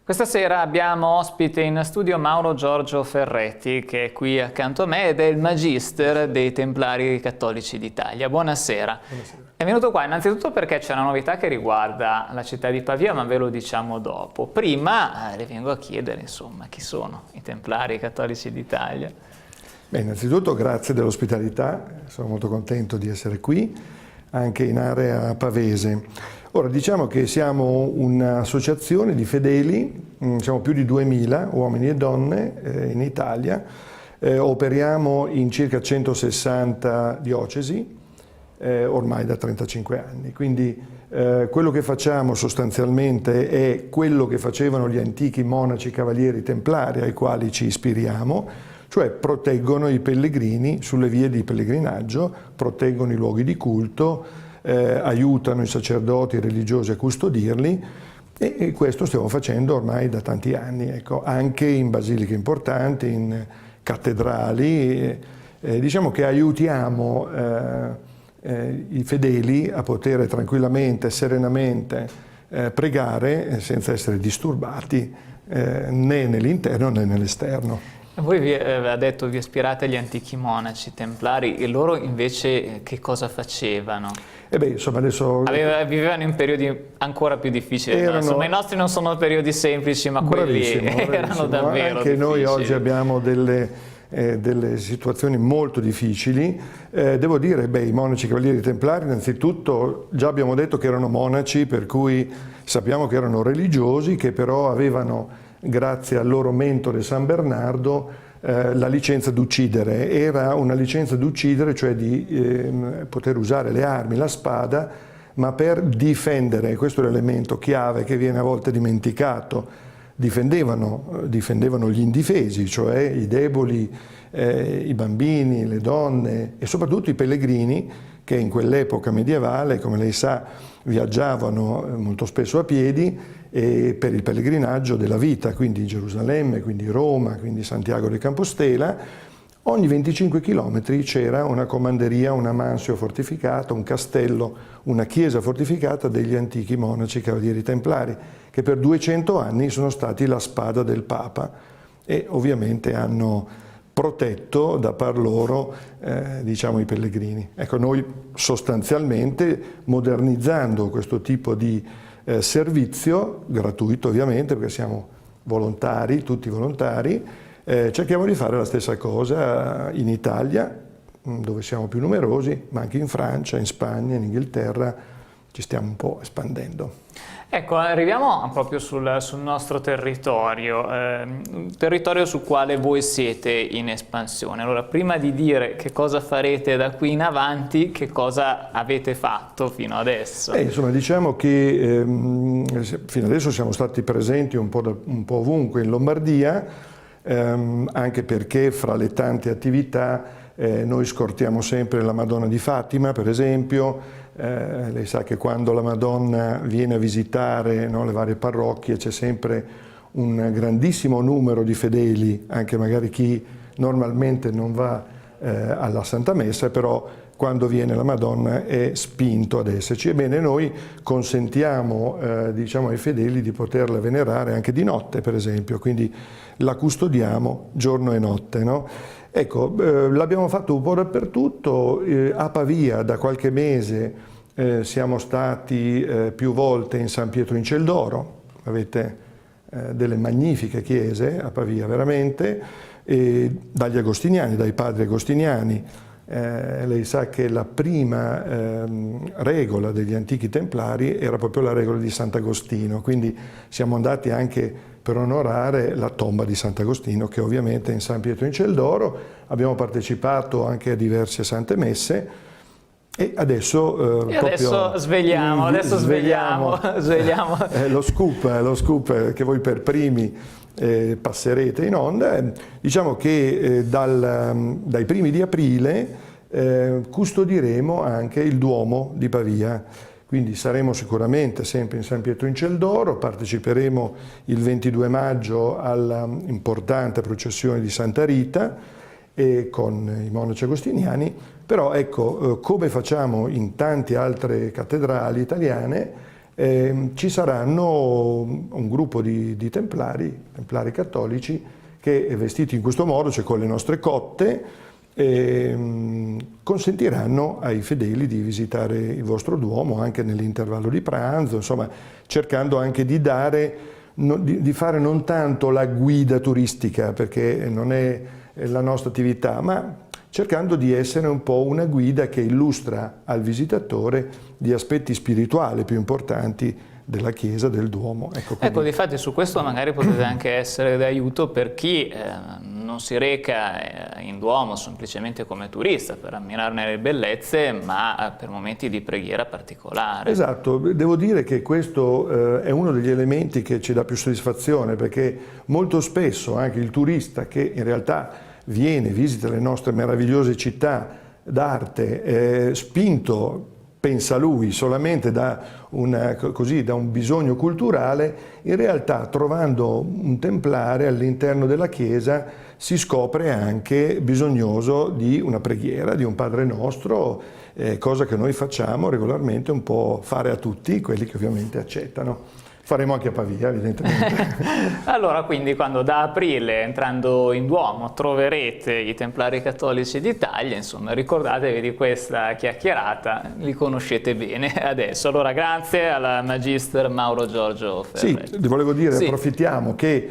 Questa sera abbiamo ospite in studio Mauro Giorgio Ferretti, che è qui accanto a me ed è il Magister dei Templari Cattolici d'Italia. Buonasera. Buonasera. È venuto qua innanzitutto perché c'è una novità che riguarda la città di Pavia, ma ve lo diciamo dopo. Prima le vengo a chiedere, insomma, chi sono i Templari Cattolici d'Italia? Beh, innanzitutto grazie dell'ospitalità, sono molto contento di essere qui, anche in area pavese. Ora, diciamo che siamo un'associazione di fedeli, siamo più di 2000 uomini e donne in Italia, operiamo in circa 160 diocesi, ormai da 35 anni. Quindi quello che facciamo sostanzialmente è quello che facevano gli antichi monaci cavalieri templari ai quali ci ispiriamo, cioè proteggono i pellegrini sulle vie di pellegrinaggio, proteggono i luoghi di culto, aiutano i sacerdoti e i religiosi a custodirli e questo stiamo facendo ormai da tanti anni, ecco, anche in basiliche importanti, in cattedrali, diciamo che aiutiamo i fedeli a poter tranquillamente, serenamente pregare senza essere disturbati né nell'interno né nell'esterno. Voi ha detto vi ispirate agli antichi monaci templari e loro invece che cosa facevano? Beh, insomma, adesso vivevano in periodi ancora più difficili. Insomma, i nostri non sono periodi semplici, ma quelli erano davvero anche difficili. Noi oggi abbiamo delle situazioni molto difficili. Devo dire, i monaci cavalieri templari, innanzitutto già abbiamo detto che erano monaci, per cui sappiamo che erano religiosi, che però avevano, grazie al loro mentore San Bernardo, la licenza d'uccidere. Era una licenza d'uccidere, cioè di poter usare le armi, la spada, ma per difendere. Questo è l'elemento chiave che viene a volte dimenticato. Difendevano gli indifesi, cioè i deboli, i bambini, le donne e soprattutto i pellegrini che in quell'epoca medievale, come lei sa, viaggiavano molto spesso a piedi e per il pellegrinaggio della vita, quindi Gerusalemme, quindi Roma, quindi Santiago de Compostela. Ogni 25 km c'era una comanderia, una mansio fortificata, un castello, una chiesa fortificata degli antichi monaci cavalieri templari, che per 200 anni sono stati la spada del Papa e ovviamente hanno protetto da par loro diciamo i pellegrini. Ecco, noi sostanzialmente, modernizzando questo tipo di servizio, gratuito ovviamente perché siamo volontari, tutti volontari, cerchiamo di fare la stessa cosa in Italia, dove siamo più numerosi, ma anche in Francia, in Spagna, in Inghilterra, ci stiamo un po' espandendo. Ecco, arriviamo proprio sul nostro territorio, un territorio sul quale voi siete in espansione. Allora, prima di dire che cosa farete da qui in avanti, che cosa avete fatto fino adesso? Insomma, diciamo che fino adesso siamo stati presenti un po' ovunque in Lombardia, anche perché fra le tante attività noi scortiamo sempre la Madonna di Fatima, per esempio. Lei sa che quando la Madonna viene a visitare, no, le varie parrocchie c'è sempre un grandissimo numero di fedeli, anche magari chi normalmente non va alla Santa Messa, però quando viene la Madonna è spinto ad esserci. Ebbene, noi consentiamo diciamo ai fedeli di poterla venerare anche di notte, per esempio, quindi la custodiamo giorno e notte, no? Ecco, l'abbiamo fatto un po' dappertutto. A Pavia da qualche mese siamo stati più volte in San Pietro in Celdoro, avete delle magnifiche chiese a Pavia veramente, e dagli agostiniani, dai padri agostiniani. Lei sa che la prima regola degli antichi templari era proprio la regola di Sant'Agostino, quindi siamo andati anche per onorare la tomba di Sant'Agostino, che ovviamente è in San Pietro in Celdoro. Abbiamo partecipato anche a diverse sante messe e adesso svegliamo lo scoop che voi per primi passerete in onda. Diciamo che dai primi di aprile custodiremo anche il Duomo di Pavia. Quindi saremo sicuramente sempre in San Pietro in Celdoro, parteciperemo il 22 maggio all'importante processione di Santa Rita con i monaci agostiniani, però ecco, come facciamo in tante altre cattedrali italiane, ci saranno un gruppo di templari cattolici, che vestiti in questo modo, cioè con le nostre cotte, consentiranno ai fedeli di visitare il vostro Duomo anche nell'intervallo di pranzo, insomma, cercando anche di fare non tanto la guida turistica, perché non è la nostra attività, ma cercando di essere un po' una guida che illustra al visitatore gli aspetti spirituali più importanti della chiesa, del Duomo. Ecco, difatti su questo magari potete anche essere d'aiuto per chi non si reca in Duomo semplicemente come turista per ammirarne le bellezze, ma per momenti di preghiera particolare. Esatto, devo dire che questo è uno degli elementi che ci dà più soddisfazione, perché molto spesso anche il turista che in realtà visita le nostre meravigliose città d'arte, spinto, pensa lui, solamente da un bisogno culturale, in realtà trovando un templare all'interno della chiesa si scopre anche bisognoso di una preghiera, di un Padre Nostro, cosa che noi facciamo regolarmente un po' fare a tutti, quelli che ovviamente accettano. Faremo anche a Pavia, evidentemente. Allora, quindi quando da aprile, entrando in Duomo, troverete i Templari Cattolici d'Italia, insomma, ricordatevi di questa chiacchierata, li conoscete bene adesso. Allora, grazie alla Magister Mauro Giorgio Ferretti. Sì, volevo dire, sì, approfittiamo che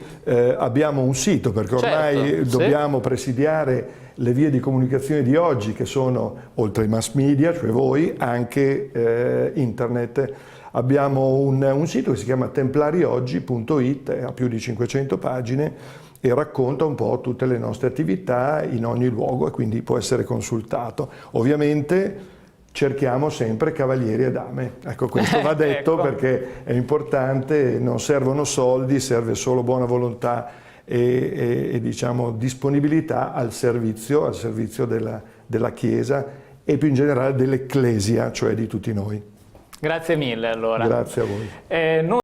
abbiamo un sito, perché ormai certo, dobbiamo presidiare le vie di comunicazione di oggi, che sono, oltre ai mass media, cioè voi, anche internet. Abbiamo un sito che si chiama templarioggi.it, ha più di 500 pagine e racconta un po' tutte le nostre attività in ogni luogo, e quindi può essere consultato. Ovviamente cerchiamo sempre cavalieri e dame. Ecco, questo va detto perché è importante, non servono soldi, serve solo buona volontà e diciamo disponibilità al servizio della Chiesa e più in generale dell'Ecclesia, cioè di tutti noi. Grazie mille allora. Grazie a voi.